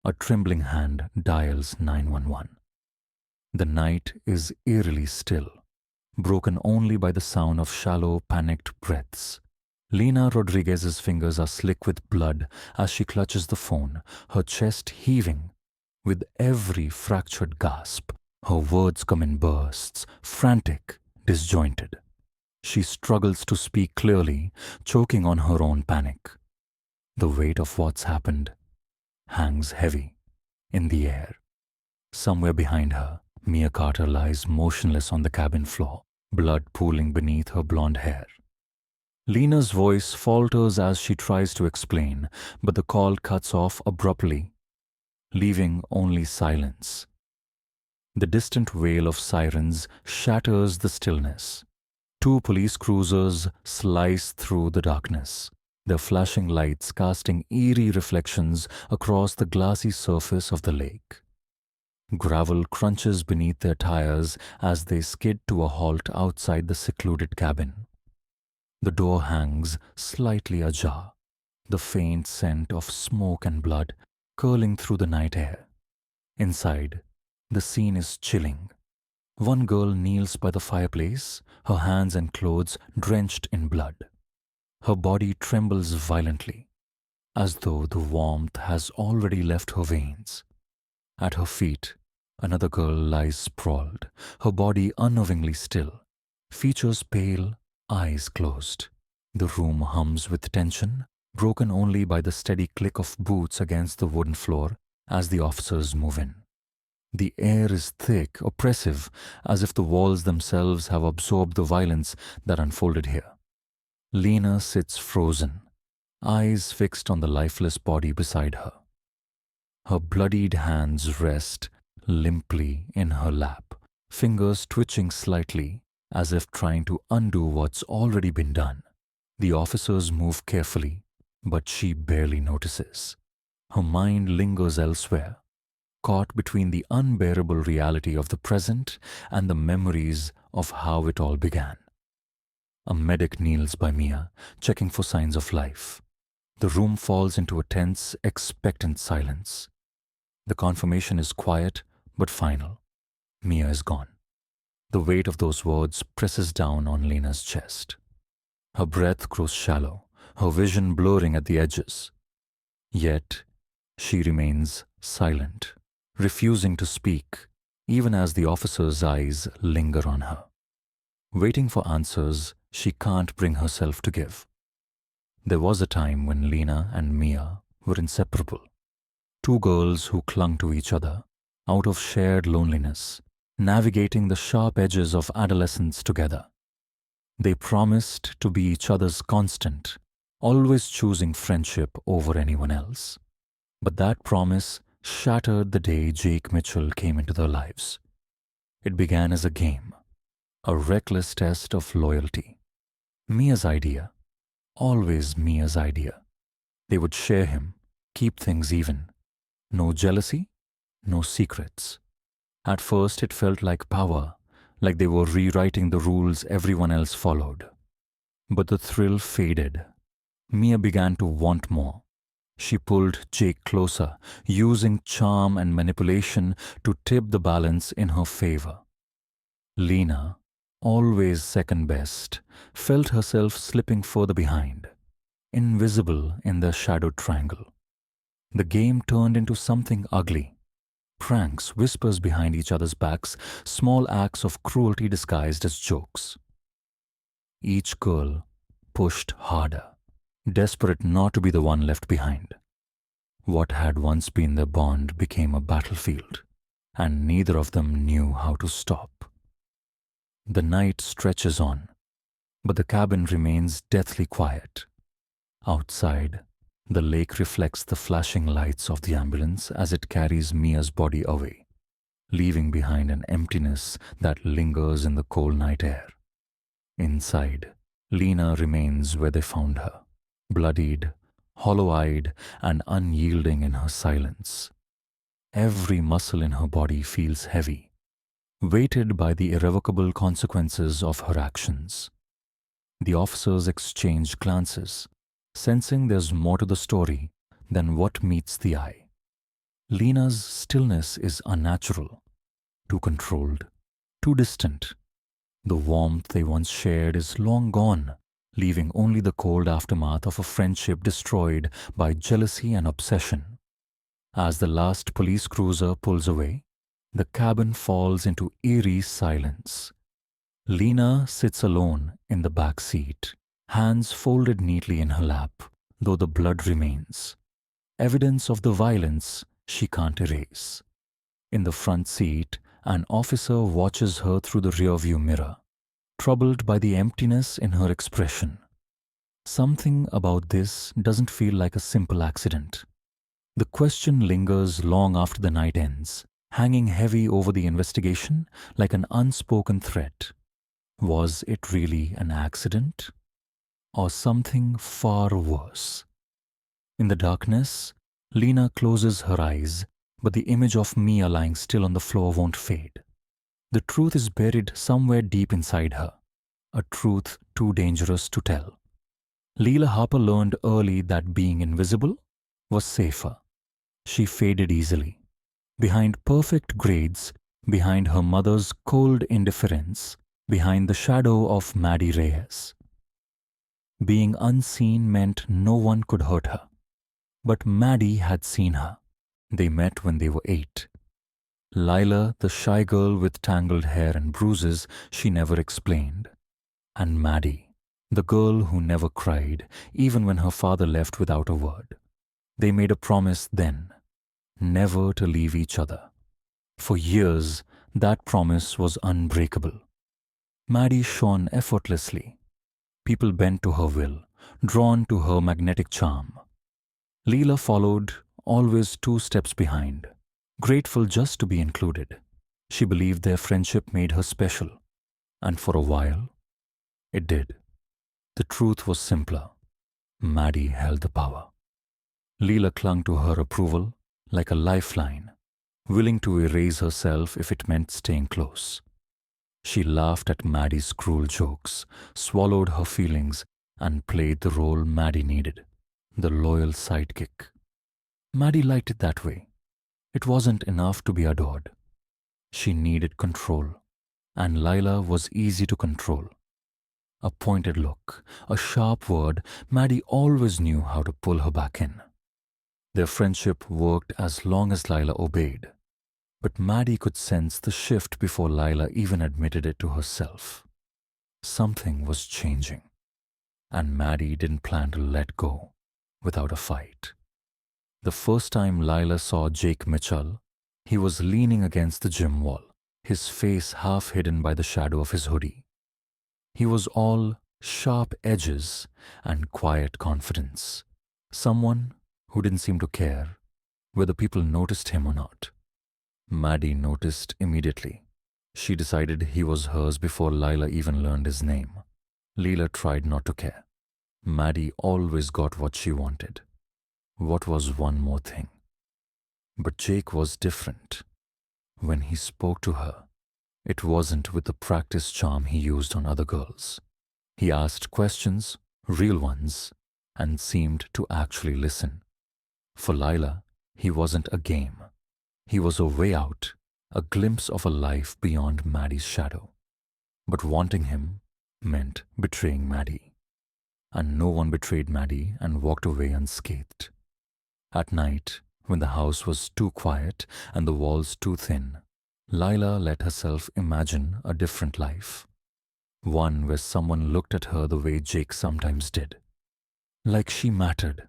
A trembling hand dials 911. The night is eerily still, broken only by the sound of shallow, panicked breaths. Lena Rodriguez's fingers are slick with blood as she clutches the phone, her chest heaving. With every fractured gasp, her words come in bursts, frantic, disjointed. She struggles to speak clearly, choking on her own panic. The weight of what's happened hangs heavy in the air. Somewhere behind her, Mia Carter lies motionless on the cabin floor, blood pooling beneath her blonde hair. Lena's voice falters as she tries to explain, but the call cuts off abruptly, leaving only silence. The distant wail of sirens shatters the stillness. Two police cruisers slice through the darkness, their flashing lights casting eerie reflections across the glassy surface of the lake. Gravel crunches beneath their tires as they skid to a halt outside the secluded cabin. The door hangs slightly ajar, the faint scent of smoke and blood curling through the night air. Inside, the scene is chilling. One girl kneels by the fireplace, her hands and clothes drenched in blood. Her body trembles violently, as though the warmth has already left her veins. At her feet, another girl lies sprawled, her body unnervingly still, features pale, eyes closed. The room hums with tension, broken only by the steady click of boots against the wooden floor as the officers move in. The air is thick, oppressive, as if the walls themselves have absorbed the violence that unfolded here. Lena sits frozen, eyes fixed on the lifeless body beside her. Her bloodied hands rest limply in her lap, fingers twitching slightly as if trying to undo what's already been done. The officers move carefully, but she barely notices. Her mind lingers elsewhere, caught between the unbearable reality of the present and the memories of how it all began. A medic kneels by Mia, checking for signs of life. The room falls into a tense, expectant silence. The confirmation is quiet but final. Mia is gone. The weight of those words presses down on Lena's chest. Her breath grows shallow, her vision blurring at the edges. Yet, she remains silent, refusing to speak, even as the officer's eyes linger on her. Waiting for answers she can't bring herself to give. There was a time when Lena and Mia were inseparable. Two girls who clung to each other out of shared loneliness, navigating the sharp edges of adolescence together. They promised to be each other's constant, always choosing friendship over anyone else. But that promise shattered the day Jake Mitchell came into their lives. It began as a game, a reckless test of loyalty. Mia's idea, always Mia's idea. They would share him, keep things even. No jealousy, no secrets. At first it felt like power, like they were rewriting the rules everyone else followed. But the thrill faded. Mia began to want more. She pulled Jake closer, using charm and manipulation to tip the balance in her favor. Lena, always second best, felt herself slipping further behind, invisible in the shadowed triangle. The game turned into something ugly. Pranks, whispers behind each other's backs, small acts of cruelty disguised as jokes. Each girl pushed harder, desperate not to be the one left behind. What had once been their bond became a battlefield, and neither of them knew how to stop. The night stretches on, but the cabin remains deathly quiet. Outside, the lake reflects the flashing lights of the ambulance as it carries Mia's body away, leaving behind an emptiness that lingers in the cold night air. Inside, Lena remains where they found her, bloodied, hollow-eyed, and unyielding in her silence. Every muscle in her body feels heavy, weighted by the irrevocable consequences of her actions. The officers exchange glances, sensing there's more to the story than what meets the eye. Lena's stillness is unnatural, too controlled, too distant. The warmth they once shared is long gone, leaving only the cold aftermath of a friendship destroyed by jealousy and obsession. As the last police cruiser pulls away, the cabin falls into eerie silence. Lena sits alone in the back seat, hands folded neatly in her lap, though the blood remains. Evidence of the violence she can't erase. In the front seat, an officer watches her through the rearview mirror, troubled by the emptiness in her expression. Something about this doesn't feel like a simple accident. The question lingers long after the night ends, hanging heavy over the investigation like an unspoken threat. Was it really an accident? Or something far worse? In the darkness, Lena closes her eyes, but the image of Mia lying still on the floor won't fade. The truth is buried somewhere deep inside her, a truth too dangerous to tell. Leela Harper learned early that being invisible was safer. She faded easily. Behind perfect grades, behind her mother's cold indifference, behind the shadow of Maddie Reyes. Being unseen meant no one could hurt her. But Maddie had seen her. They met when they were 8. Lila, the shy girl with tangled hair and bruises she never explained. And Maddie, the girl who never cried, even when her father left without a word. They made a promise then, never to leave each other. For years, that promise was unbreakable. Maddie shone effortlessly. People bent to her will, drawn to her magnetic charm. Leela followed, always 2 steps behind, grateful just to be included. She believed their friendship made her special, and for a while, it did. The truth was simpler. Maddie held the power. Leela clung to her approval like a lifeline, willing to erase herself if it meant staying close. She laughed at Maddie's cruel jokes, swallowed her feelings, and played the role Maddie needed, the loyal sidekick. Maddie liked it that way. It wasn't enough to be adored. She needed control, and Lila was easy to control. A pointed look, a sharp word, Maddie always knew how to pull her back in. Their friendship worked as long as Lila obeyed, but Maddie could sense the shift before Lila even admitted it to herself. Something was changing, and Maddie didn't plan to let go without a fight. The first time Lila saw Jake Mitchell, he was leaning against the gym wall, his face half hidden by the shadow of his hoodie. He was all sharp edges and quiet confidence. Someone who didn't seem to care whether people noticed him or not. Maddie noticed immediately. She decided he was hers before Lila even learned his name. Leela tried not to care. Maddie always got what she wanted. What was one more thing? But Jake was different. When he spoke to her, it wasn't with the practice charm he used on other girls. He asked questions, real ones, and seemed to actually listen. For Lila, he wasn't a game. He was a way out, a glimpse of a life beyond Maddie's shadow. But wanting him meant betraying Maddie. And no one betrayed Maddie and walked away unscathed. At night, when the house was too quiet and the walls too thin, Lila let herself imagine a different life. One where someone looked at her the way Jake sometimes did. Like she mattered.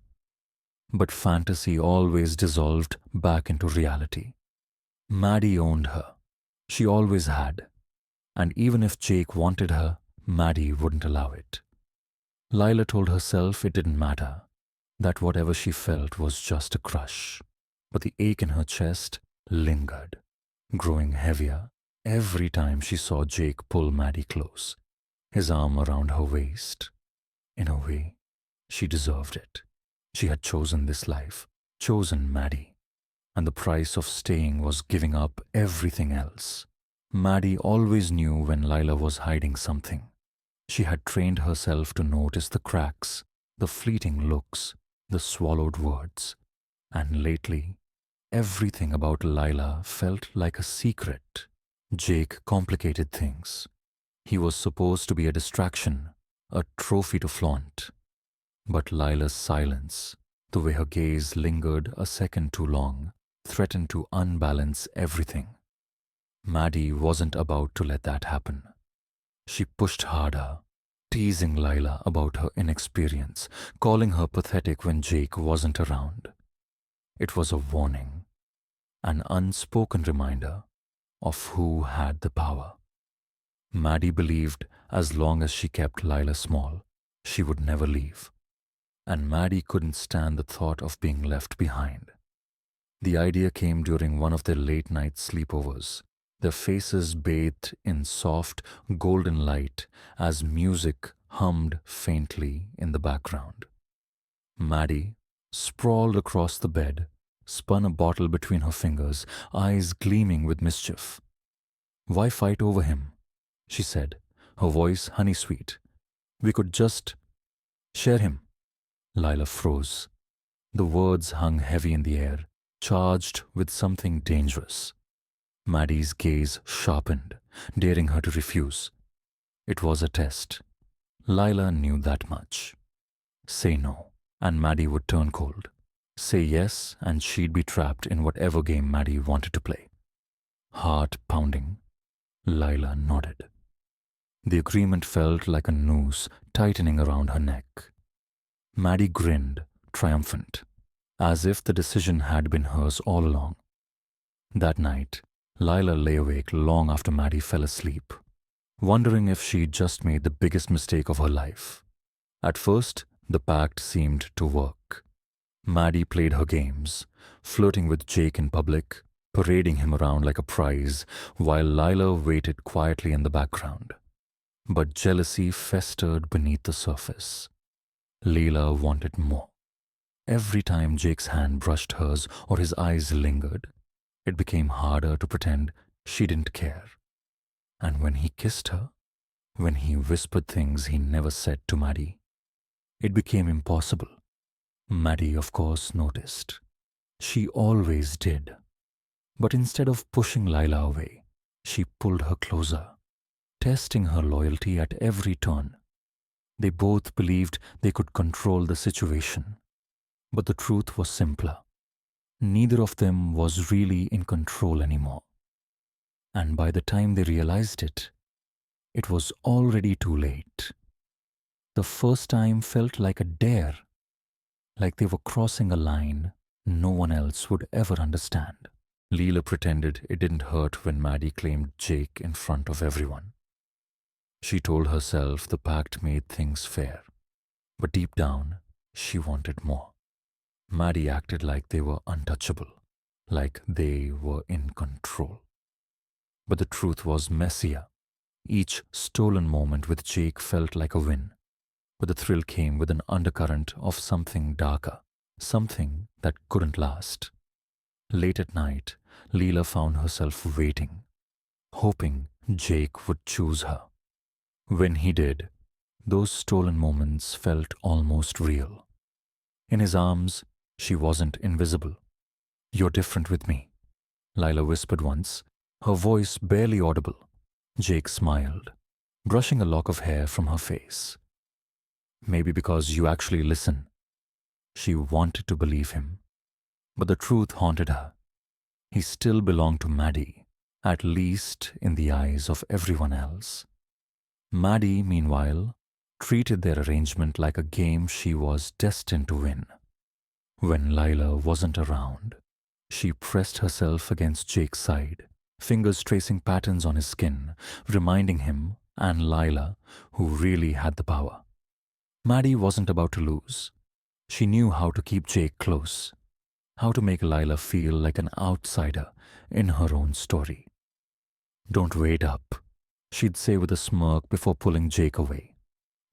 But fantasy always dissolved back into reality. Maddie owned her. She always had. And even if Jake wanted her, Maddie wouldn't allow it. Lila told herself it didn't matter, that whatever she felt was just a crush. But the ache in her chest lingered, growing heavier every time she saw Jake pull Maddie close, his arm around her waist. In a way, she deserved it. She had chosen this life, chosen Maddie, and the price of staying was giving up everything else. Maddie always knew when Lila was hiding something. She had trained herself to notice the cracks, the fleeting looks, the swallowed words. And lately, Everything about Lila felt like a secret. Jake complicated things. He was supposed to be a distraction, a trophy to flaunt. But Lila's silence, the way her gaze lingered a second too long, threatened to unbalance everything. Maddie wasn't about to let that happen. She pushed harder, teasing Lila about her inexperience, calling her pathetic when Jake wasn't around. It was a warning, an unspoken reminder of who had the power. Maddie believed as long as she kept Lila small, she would never leave. And Maddie couldn't stand the thought of being left behind. The idea came during one of their late-night sleepovers, their faces bathed in soft, golden light as music hummed faintly in the background. Maddie, sprawled across the bed, spun a bottle between her fingers, eyes gleaming with mischief. "Why fight over him?" she said, her voice honey-sweet. "We could just share him." Lila froze. The words hung heavy in the air, charged with something dangerous. Maddie's gaze sharpened, daring her to refuse. It was a test. Lila knew that much. Say no, and Maddie would turn cold. Say yes, and she'd be trapped in whatever game Maddie wanted to play. Heart pounding, Lila nodded. The agreement felt like a noose tightening around her neck. Maddie grinned, triumphant, as if the decision had been hers all along. That night, Lila lay awake long after Maddie fell asleep, wondering if she'd just made the biggest mistake of her life. At first, the pact seemed to work. Maddie played her games, flirting with Jake in public, parading him around like a prize, while Lila waited quietly in the background. But jealousy festered beneath the surface. Lila wanted more. Every time Jake's hand brushed hers or his eyes lingered, it became harder to pretend she didn't care. And when he kissed her, when he whispered things he never said to Maddie, it became impossible. Maddie, of course, noticed. She always did. But instead of pushing Lila away, she pulled her closer, testing her loyalty at every turn. They both believed they could control the situation. But the truth was simpler. Neither of them was really in control anymore. And by the time they realized it, it was already too late. The first time felt like a dare, like they were crossing a line no one else would ever understand. Leela pretended it didn't hurt when Maddie claimed Jake in front of everyone. She told herself the pact made things fair, but deep down, she wanted more. Maddie acted like they were untouchable, like they were in control. But the truth was messier. Each stolen moment with Jake felt like a win, but the thrill came with an undercurrent of something darker, something that couldn't last. Late at night, Leela found herself waiting, hoping Jake would choose her. When he did, those stolen moments felt almost real. In his arms, she wasn't invisible. "You're different with me," Leila whispered once, her voice barely audible. Jake smiled, brushing a lock of hair from her face. "Maybe because you actually listen." She wanted to believe him, but the truth haunted her. He still belonged to Maddie, at least in the eyes of everyone else. Maddie, meanwhile, treated their arrangement like a game she was destined to win. When Lila wasn't around, she pressed herself against Jake's side, fingers tracing patterns on his skin, reminding him and Lila who really had the power. Maddie wasn't about to lose. She knew how to keep Jake close, how to make Lila feel like an outsider in her own story. "Don't wait up," she'd say with a smirk before pulling Jake away.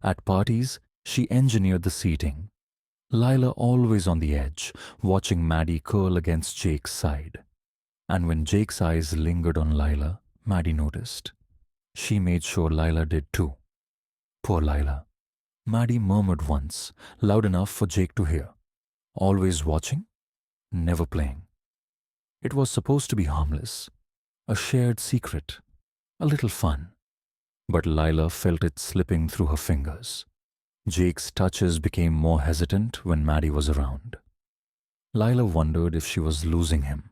At parties, she engineered the seating, Lila always on the edge, watching Maddie curl against Jake's side. And when Jake's eyes lingered on Lila, Maddie noticed. She made sure Lila did too. Poor Lila. Maddie murmured once, loud enough for Jake to hear. "Always watching, never playing." It was supposed to be harmless, a shared secret, a little fun. But Lila felt it slipping through her fingers. Jake's touches became more hesitant when Maddie was around. Lila wondered if she was losing him,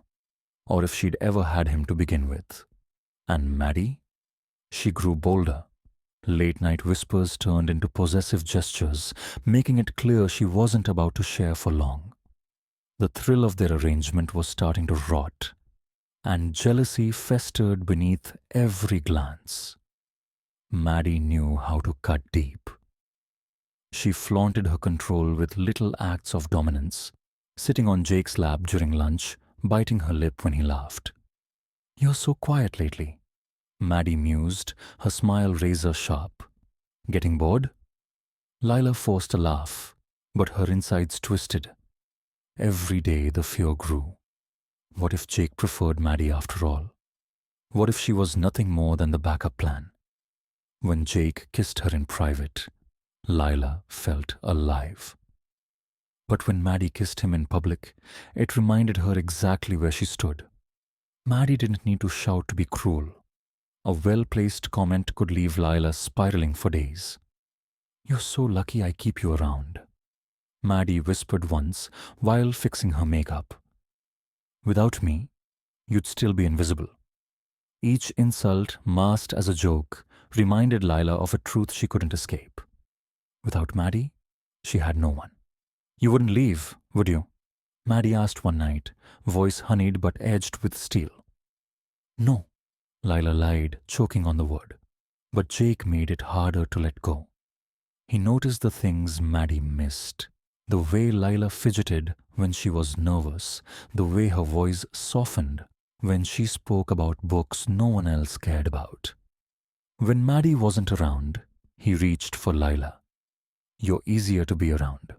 or if she'd ever had him to begin with. And Maddie? She grew bolder. Late-night whispers turned into possessive gestures, making it clear she wasn't about to share for long. The thrill of their arrangement was starting to rot, and jealousy festered beneath every glance. Maddie knew how to cut deep. She flaunted her control with little acts of dominance, sitting on Jake's lap during lunch, biting her lip when he laughed. "You're so quiet lately," Maddie mused, her smile razor-sharp. "Getting bored?" Lila forced a laugh, but her insides twisted. Every day the fear grew. What if Jake preferred Maddie after all? What if she was nothing more than the backup plan? When Jake kissed her in private, Lila felt alive. But when Maddie kissed him in public, it reminded her exactly where she stood. Maddie didn't need to shout to be cruel. A well-placed comment could leave Lila spiraling for days. "You're so lucky I keep you around," Maddie whispered once while fixing her makeup. "Without me, you'd still be invisible." Each insult, masked as a joke, reminded Lila of a truth she couldn't escape. Without Maddie, she had no one. "You wouldn't leave, would you?" Maddie asked one night, voice honeyed but edged with steel. "No," Lila lied, choking on the word. But Jake made it harder to let go. He noticed the things Maddie missed. The way Lila fidgeted when she was nervous, the way her voice softened when she spoke about books no one else cared about. When Maddie wasn't around, he reached for Lila. "You're easier to be around,"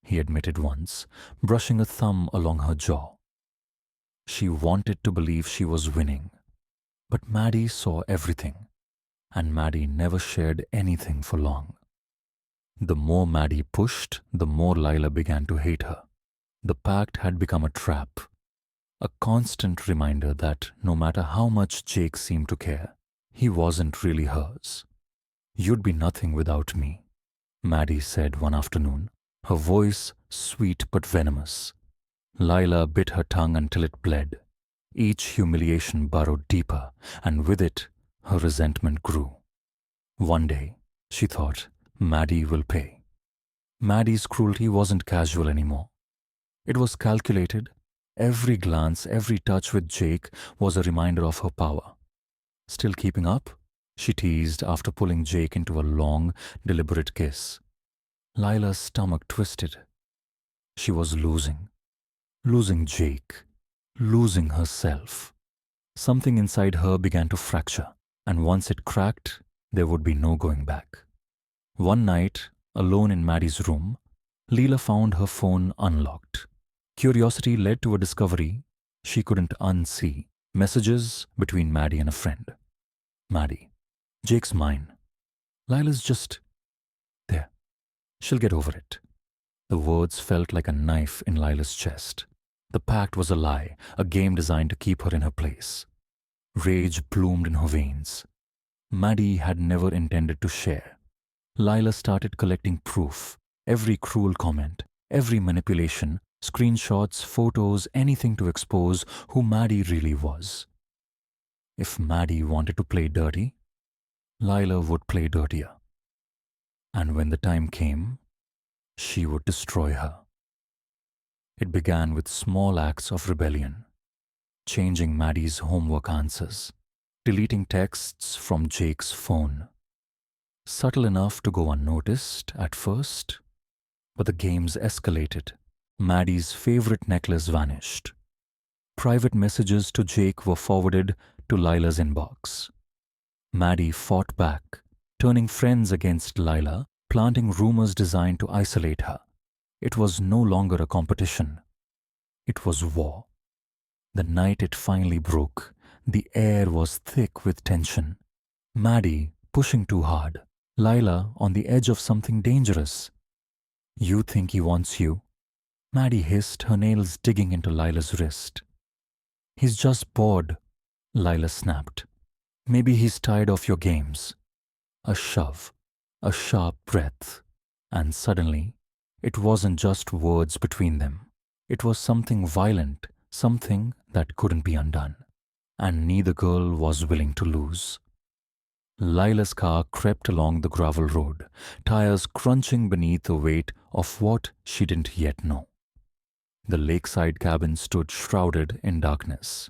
he admitted once, brushing a thumb along her jaw. She wanted to believe she was winning, but Maddie saw everything, and Maddie never shared anything for long. The more Maddie pushed, the more Lila began to hate her. The pact had become a trap, a constant reminder that no matter how much Jake seemed to care, he wasn't really hers. "You'd be nothing without me," Maddie said one afternoon, her voice sweet but venomous. Lila bit her tongue until it bled. Each humiliation burrowed deeper, and with it, her resentment grew. One day, she thought, Maddie will pay. Maddie's cruelty wasn't casual anymore. It was calculated. Every glance, every touch with Jake was a reminder of her power. "Still keeping up?" she teased after pulling Jake into a long, deliberate kiss. Lila's stomach twisted. She was losing. Losing Jake. Losing herself. Something inside her began to fracture, and once it cracked, there would be no going back. One night, alone in Maddie's room, Leela found her phone unlocked. Curiosity led to a discovery she couldn't unsee. Messages between Maddie and a friend. "Maddie, Jake's mine. Lila's just there. She'll get over it." The words felt like a knife in Lila's chest. The pact was a lie, a game designed to keep her in her place. Rage bloomed in her veins. Maddie had never intended to share. Lila started collecting proof. Every cruel comment, every manipulation, screenshots, photos, anything to expose who Maddie really was. If Maddie wanted to play dirty, Lila would play dirtier. And when the time came, she would destroy her. It began with small acts of rebellion, changing Maddie's homework answers, deleting texts from Jake's phone. Subtle enough to go unnoticed at first, but the games escalated. Maddie's favorite necklace vanished. Private messages to Jake were forwarded to Lila's inbox. Maddie fought back, turning friends against Lila, planting rumors designed to isolate her. It was no longer a competition. It was war. The night it finally broke, the air was thick with tension. Maddie pushing too hard, Lila on the edge of something dangerous. "You think he wants you?" Maddie hissed, her nails digging into Lila's wrist. He's just bored, Lila snapped. Maybe he's tired of your games. A shove, a sharp breath, and suddenly, it wasn't just words between them. It was something violent, something that couldn't be undone. And neither girl was willing to lose. Lila's car crept along the gravel road, tires crunching beneath the weight of what she didn't yet know. The lakeside cabin stood shrouded in darkness,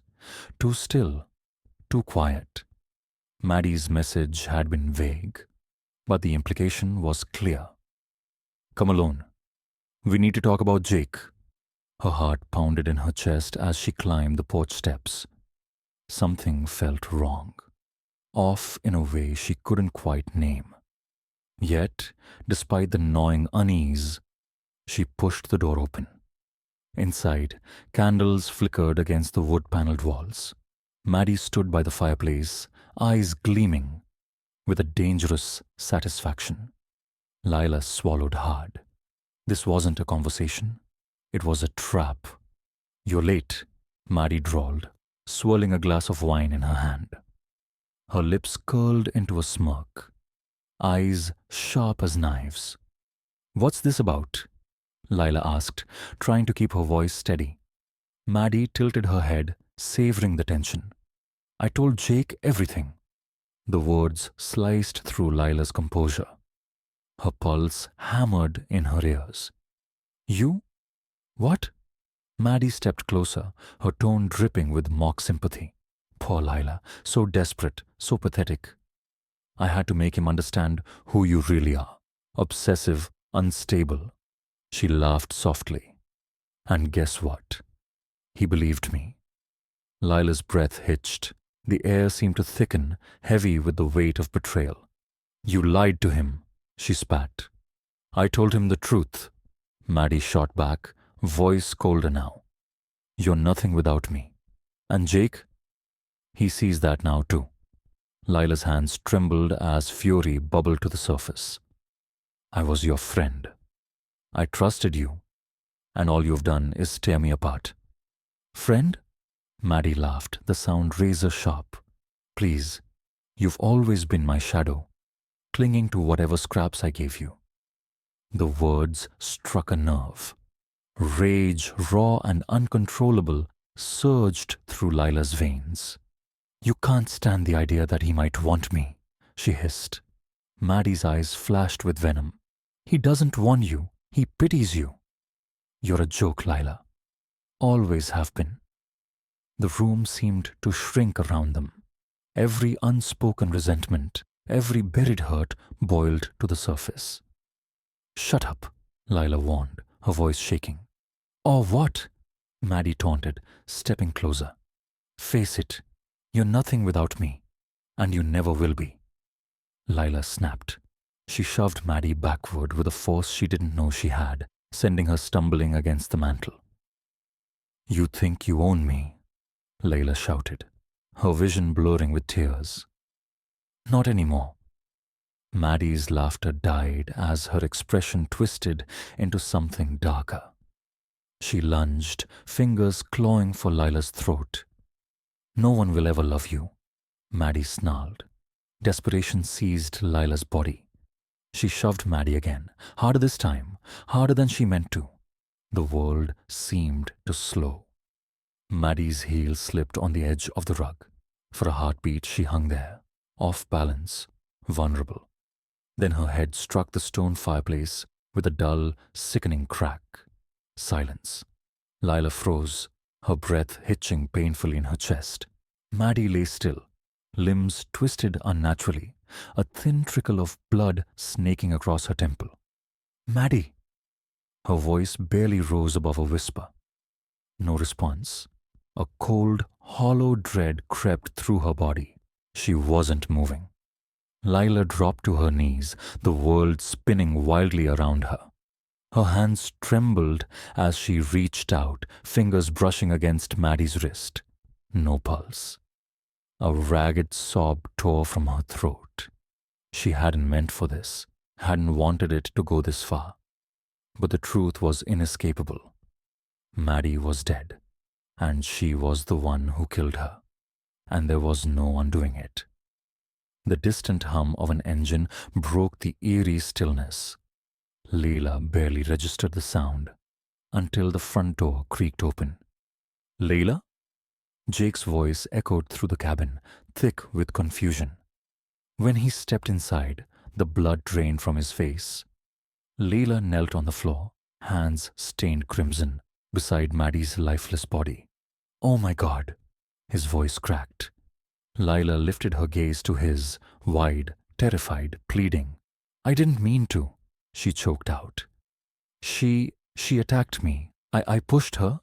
too still, too quiet. Maddie's message had been vague, but the implication was clear. Come alone. We need to talk about Jake. Her heart pounded in her chest as she climbed the porch steps. Something felt wrong, off in a way she couldn't quite name. Yet, despite the gnawing unease, she pushed the door open. Inside, candles flickered against the wood-paneled walls. Maddie stood by the fireplace, eyes gleaming with a dangerous satisfaction. Lila swallowed hard. This wasn't a conversation. It was a trap. You're late, Maddie drawled, swirling a glass of wine in her hand. Her lips curled into a smirk, eyes sharp as knives. What's this about? Lila asked, trying to keep her voice steady. Maddie tilted her head, savoring the tension. I told Jake everything. The words sliced through Lila's composure. Her pulse hammered in her ears. You? What? Maddie stepped closer, her tone dripping with mock sympathy. Poor Lila, so desperate, so pathetic. I had to make him understand who you really are. Obsessive, unstable. She laughed softly. And guess what? He believed me. Lila's breath hitched. The air seemed to thicken, heavy with the weight of betrayal. You lied to him, she spat. I told him the truth. Maddie shot back, voice colder now. You're nothing without me. And Jake? He sees that now too. Lila's hands trembled as fury bubbled to the surface. I was your friend. I trusted you, and all you've done is tear me apart. Friend? Maddie laughed, the sound razor sharp. Please, you've always been my shadow, clinging to whatever scraps I gave you. The words struck a nerve. Rage, raw and uncontrollable, surged through Lila's veins. You can't stand the idea that he might want me, she hissed. Maddie's eyes flashed with venom. He doesn't want you. He pities you. You're a joke, Lila. Always have been. The room seemed to shrink around them. Every unspoken resentment, every buried hurt boiled to the surface. Shut up, Lila warned, her voice shaking. Or what? Maddie taunted, stepping closer. Face it, you're nothing without me, and you never will be. Lila snapped. She shoved Maddie backward with a force she didn't know she had, sending her stumbling against the mantel. You think you own me, Layla shouted, her vision blurring with tears. Not anymore. Maddie's laughter died as her expression twisted into something darker. She lunged, fingers clawing for Lila's throat. No one will ever love you, Maddie snarled. Desperation seized Lila's body. She shoved Maddie again, harder this time, harder than she meant to. The world seemed to slow. Maddie's heel slipped on the edge of the rug. For a heartbeat, she hung there, off balance, vulnerable. Then her head struck the stone fireplace with a dull, sickening crack. Silence. Lila froze, her breath hitching painfully in her chest. Maddie lay still, limbs twisted unnaturally, a thin trickle of blood snaking across her temple. Maddie! Her voice barely rose above a whisper. No response. A cold, hollow dread crept through her body. She wasn't moving. Lila dropped to her knees, the world spinning wildly around her. Her hands trembled as she reached out, fingers brushing against Maddie's wrist. No pulse. A ragged sob tore from her throat. She hadn't meant for this, hadn't wanted it to go this far. But the truth was inescapable. Maddie was dead. and she was the one who killed her, and there was no undoing it. The distant hum of an engine broke the eerie stillness. Leila barely registered the sound until the front door creaked open. "Leila?" Jake's voice echoed through the cabin, thick with confusion. When he stepped inside, the blood drained from his face. Leila knelt on the floor, hands stained crimson, beside Maddie's lifeless body. "Oh my God!" His voice cracked. Leila lifted her gaze to his, wide, terrified, pleading. "I didn't mean to," she choked out. She attacked me. I pushed her."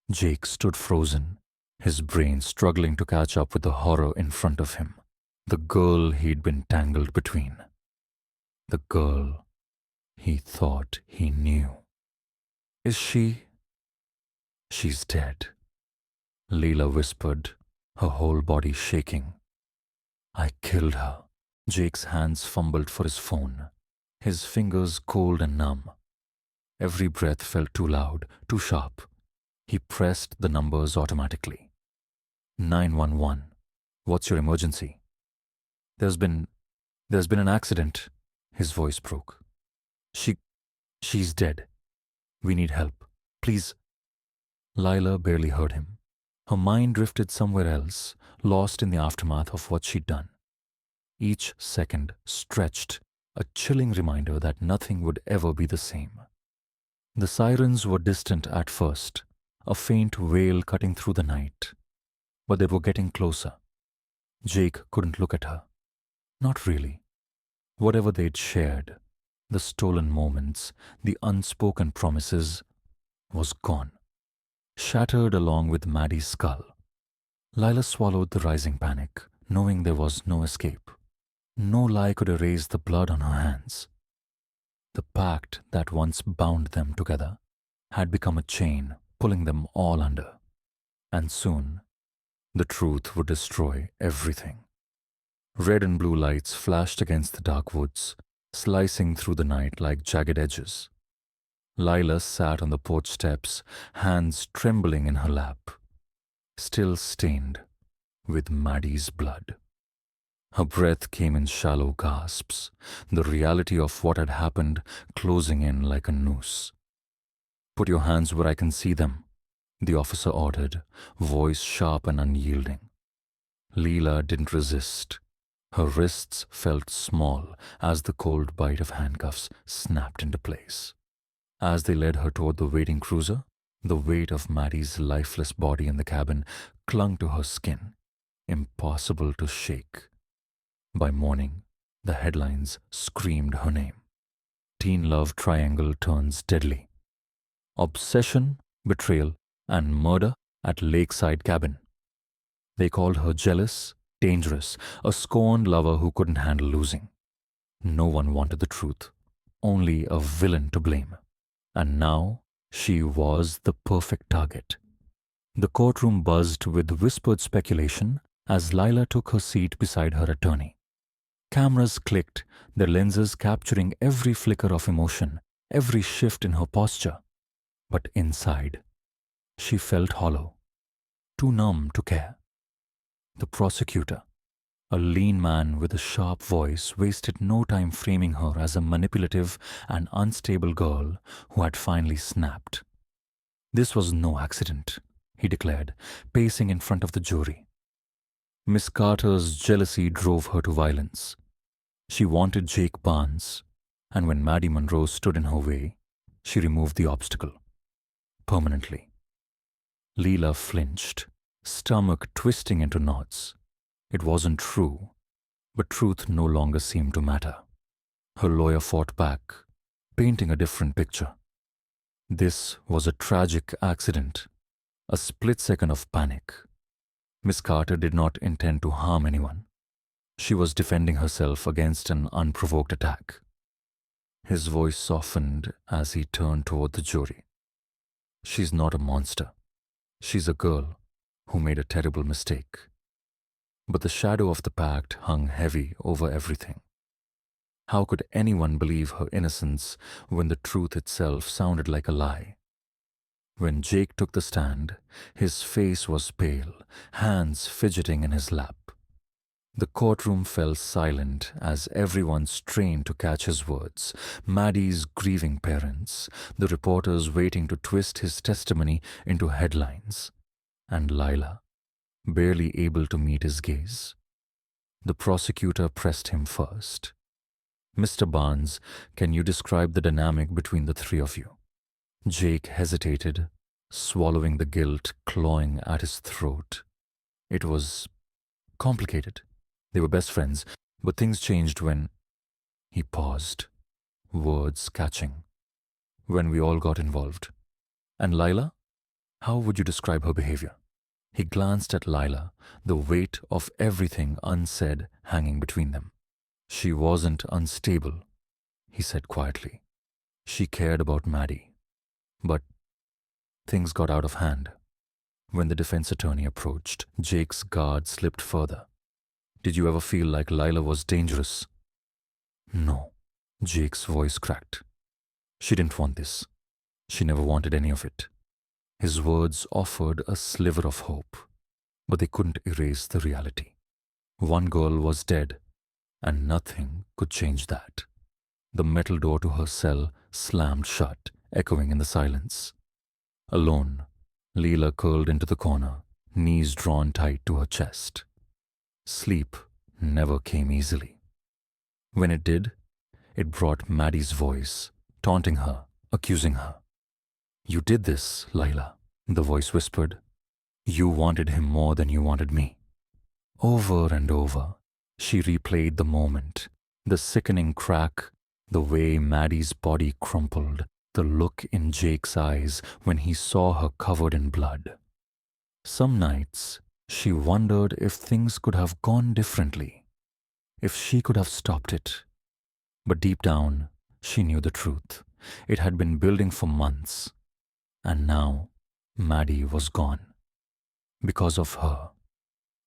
Jake stood frozen, his brain struggling to catch up with the horror in front of him. The girl he'd been tangled between. The girl he thought he knew. "Is she—" "She's dead," Leila whispered, her whole body shaking. "I killed her." Jake's hands fumbled for his phone, his fingers cold and numb. Every breath felt too loud, too sharp. He pressed the numbers automatically. 911. "What's your emergency?" There's been an accident." His voice broke. She's dead. We need help. Please." Leila barely heard him. Her mind drifted somewhere else, lost in the aftermath of what she'd done. Each second stretched, a chilling reminder that nothing would ever be the same. The sirens were distant at first, a faint wail cutting through the night. But they were getting closer. Jake couldn't look at her. Not really. Whatever they'd shared, the stolen moments, the unspoken promises, was gone, shattered along with Maddie's skull. Leila swallowed the rising panic, knowing there was no escape. No lie could erase the blood on her hands. The pact that once bound them together had become a chain, pulling them all under. And soon, the truth would destroy everything. Red and blue lights flashed against the dark woods, slicing through the night like jagged edges. Leila sat on the porch steps, hands trembling in her lap, still stained with Maddie's blood. Her breath came in shallow gasps, the reality of what had happened closing in like a noose. "Put your hands where I can see them," the officer ordered, voice sharp and unyielding. Leila didn't resist. Her wrists felt small as the cold bite of handcuffs snapped into place. As they led her toward the waiting cruiser, the weight of Maddie's lifeless body in the cabin clung to her skin, impossible to shake. By morning, the headlines screamed her name. Teen love triangle turns deadly. Obsession, betrayal, and murder at Lakeside Cabin. They called her jealous, dangerous, a scorned lover who couldn't handle losing. No one wanted the truth, only a villain to blame. And now she was the perfect target. The courtroom buzzed with whispered speculation as Leila took her seat beside her attorney. Cameras clicked, their lenses capturing every flicker of emotion, every shift in her posture. But inside, she felt hollow, too numb to care. The prosecutor, a lean man with a sharp voice, wasted no time framing her as a manipulative and unstable girl who had finally snapped. "This was no accident," he declared, pacing in front of the jury. Miss Carter's jealousy drove her to violence. She wanted Jake Barnes, and when Maddie Monroe stood in her way, she removed the obstacle. Permanently. Leila flinched, stomach twisting into knots. It wasn't true, but truth no longer seemed to matter. Her lawyer fought back, painting a different picture. This was a tragic accident, a split second of panic. Miss Carter did not intend to harm anyone. She was defending herself against an unprovoked attack. His voice softened as he turned toward the jury. "She's not a monster. She's a girl who made a terrible mistake." But the shadow of the pact hung heavy over everything. How could anyone believe her innocence when the truth itself sounded like a lie? When Jake took the stand, his face was pale, hands fidgeting in his lap. The courtroom fell silent as everyone strained to catch his words. Maddie's grieving parents, the reporters waiting to twist his testimony into headlines, and Lila, barely able to meet his gaze. The prosecutor pressed him first. Mr. Barnes, can you describe the dynamic between the three of you? Jake hesitated, swallowing the guilt clawing at his throat. It was complicated. They were best friends, but things changed when... He paused, words catching. When we all got involved. And Lila? How would you describe her behavior? He glanced at Lila, the weight of everything unsaid hanging between them. She wasn't unstable, he said quietly. She cared about Maddie. But things got out of hand. When the defense attorney approached, Jake's guard slipped further. Did you ever feel like Lila was dangerous? No, Jake's voice cracked. She didn't want this. She never wanted any of it. His words offered a sliver of hope, but they couldn't erase the reality. One girl was dead, and nothing could change that. The metal door to her cell slammed shut, echoing in the silence. Alone, Leela curled into the corner, knees drawn tight to her chest. Sleep never came easily. When it did, it brought Maddie's voice, taunting her, accusing her. You did this, Lila, the voice whispered. You wanted him more than you wanted me. Over and over, she replayed the moment, the sickening crack, the way Maddie's body crumpled, the look in Jake's eyes when he saw her covered in blood. Some nights, she wondered if things could have gone differently, if she could have stopped it. But deep down, she knew the truth. It had been building for months. And now, Maddie was gone. Because of her.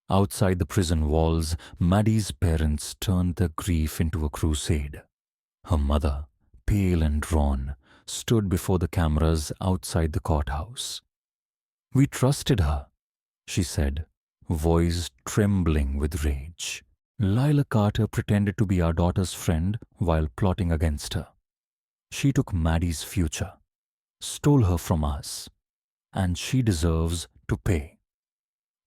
Outside the prison walls, Maddie's parents turned their grief into a crusade. Her mother, pale and drawn, stood before the cameras outside the courthouse. We trusted her, she said, voice trembling with rage. Lila Carter pretended to be our daughter's friend while plotting against her. She took Maddie's future, stole her from us, and she deserves to pay.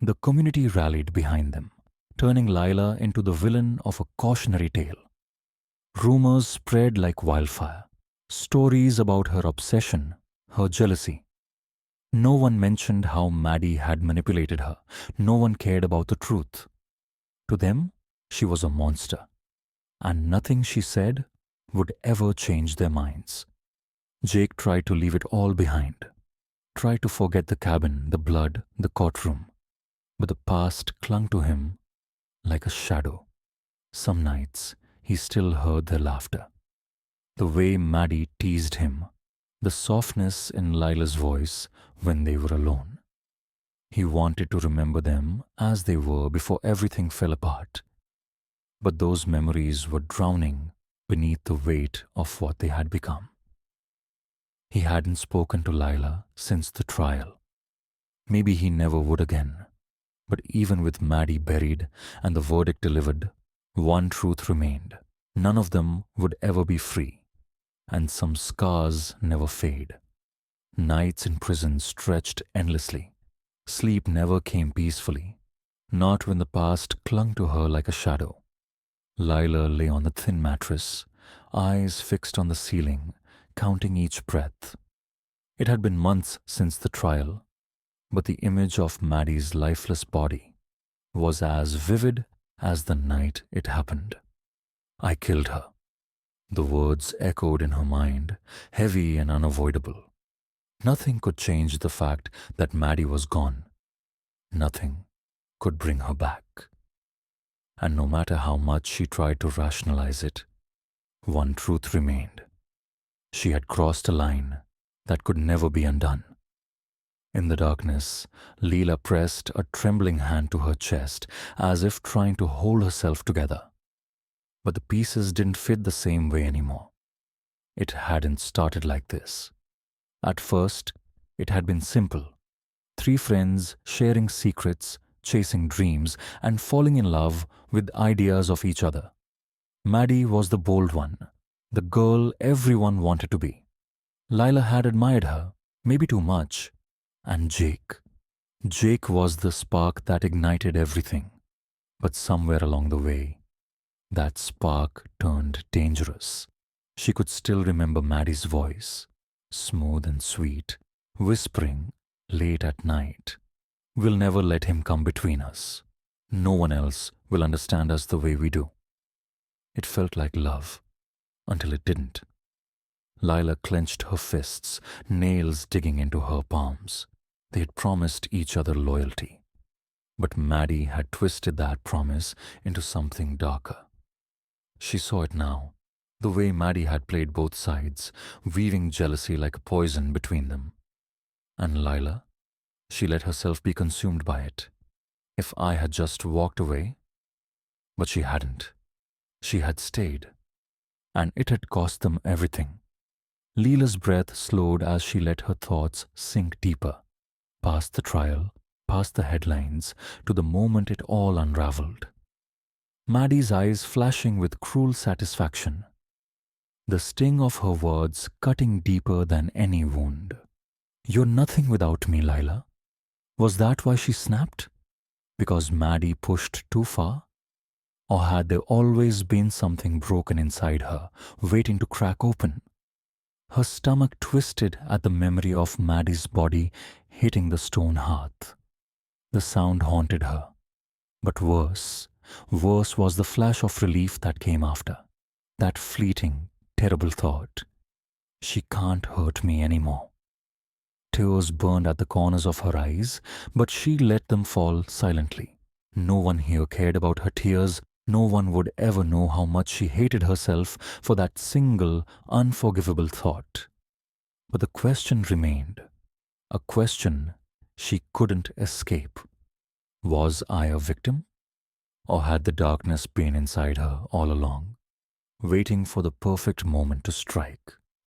The community rallied behind them, turning Lila into the villain of a cautionary tale. Rumors spread like wildfire, stories about her obsession, her jealousy. No one mentioned how Maddie had manipulated her. No one cared about the truth. To them, she was a monster, and nothing she said would ever change their minds. Jake tried to leave it all behind, tried to forget the cabin, the blood, the courtroom, but the past clung to him like a shadow. Some nights, he still heard their laughter. The way Maddie teased him, the softness in Lila's voice when they were alone. He wanted to remember them as they were before everything fell apart. But those memories were drowning beneath the weight of what they had become. He hadn't spoken to Lila since the trial. Maybe he never would again. But even with Maddie buried and the verdict delivered, one truth remained. None of them would ever be free. And some scars never fade. Nights in prison stretched endlessly. Sleep never came peacefully, not when the past clung to her like a shadow. Lila lay on the thin mattress, eyes fixed on the ceiling, counting each breath. It had been months since the trial, but the image of Maddie's lifeless body was as vivid as the night it happened. I killed her. The words echoed in her mind, heavy and unavoidable. Nothing could change the fact that Maddie was gone. Nothing could bring her back. And no matter how much she tried to rationalize it, one truth remained. She had crossed a line that could never be undone. In the darkness, Leela pressed a trembling hand to her chest as if trying to hold herself together. But the pieces didn't fit the same way anymore. It hadn't started like this. At first, It had been simple. Three friends sharing secrets, chasing dreams, and falling in love with ideas of each other. Maddie was the bold one, the girl everyone wanted to be. Lila had admired her, maybe too much. And Jake. Jake was the spark that ignited everything. But somewhere along the way, that spark turned dangerous. She could still remember Maddie's voice, smooth and sweet, whispering late at night. We'll never let him come between us. No one else will understand us the way we do. It felt like love, until it didn't. Lila clenched her fists, nails digging into her palms. They had promised each other loyalty. But Maddie had twisted that promise into something darker. She saw it now, the way Maddie had played both sides, weaving jealousy like a poison between them. And Lila? She let herself be consumed by it. If I had just walked away? But she hadn't. She had stayed. And it had cost them everything. Leela's breath slowed as she let her thoughts sink deeper, past the trial, past the headlines, to the moment it all unraveled. Maddie's eyes flashing with cruel satisfaction. The sting of her words cutting deeper than any wound. You're nothing without me, Lila. Was that why she snapped? Because Maddie pushed too far? Or had there always been something broken inside her, waiting to crack open? Her stomach twisted at the memory of Maddie's body hitting the stone hearth. The sound haunted her. But worse was the flash of relief that came after. That fleeting, terrible thought. She can't hurt me anymore. Tears burned at the corners of her eyes, but she let them fall silently. No one here cared about her tears. No one would ever know how much she hated herself for that single, unforgivable thought. But the question remained, a question she couldn't escape. Was I a victim? Or had the darkness been inside her all along, waiting for the perfect moment to strike?